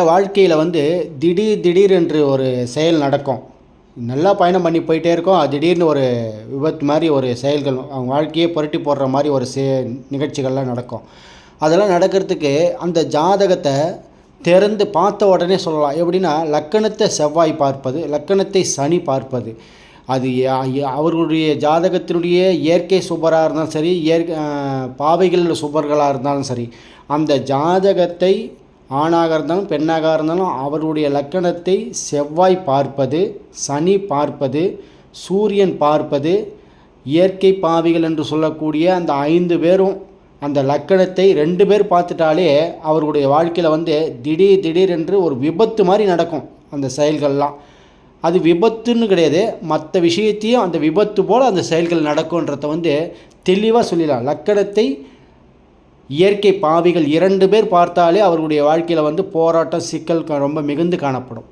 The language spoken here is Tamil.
வாழ்க்கையில் வந்து திடீர் என்று ஒரு செயல் நடக்கும். நல்லா பயணம் பண்ணி போயிட்டே இருக்கோம். திடீர்னு ஒரு விபத்து மாதிரி ஒரு செயல்கள் அவங்க வாழ்க்கையே புரட்டி போடுற மாதிரி ஒரு நிகழ்ச்சிகள்லாம் நடக்கும். அதெல்லாம் நடக்கிறதுக்கு அந்த ஜாதகத்தை திறந்து பார்த்த உடனே சொல்லலாம். எப்படின்னா, லக்கணத்தை செவ்வாய் பார்ப்பது, லக்கணத்தை சனி பார்ப்பது. அது அவர்களுடைய ஜாதகத்தினுடைய இயற்கை சுபராக இருந்தாலும் சரி, பாவைகள் சுபர்களாக இருந்தாலும் சரி, அந்த ஜாதகத்தை ஆணாக இருந்தாலும் பெண்ணாக இருந்தாலும் அவருடைய லக்கணத்தை செவ்வாய் பார்ப்பது, சனி பார்ப்பது, சூரியன் பார்ப்பது, இயற்கை பாவிகள் என்று சொல்லக்கூடிய அந்த 5 பேரும் அந்த லக்கணத்தை 2 பேர் பார்த்துட்டாலே அவருடைய வாழ்க்கையில் வந்து திடீர் என்று ஒரு விபத்து மாதிரி நடக்கும். அந்த செயல்கள்லாம் அது விபத்துன்னு கிடையாது, மற்ற விஷயத்தையும் அந்த விபத்து போல் அந்த செயல்கள் நடக்கும்ன்றத வந்து தெளிவாக சொல்லிடலாம். லக்கணத்தை இயற்கை பாவிகள் 2 பேர் பார்த்தாலே அவர்களுடைய வாழ்க்கையில் வந்து போராட்டம், சிக்கல் ரொம்ப மிகுந்து காணப்படும்.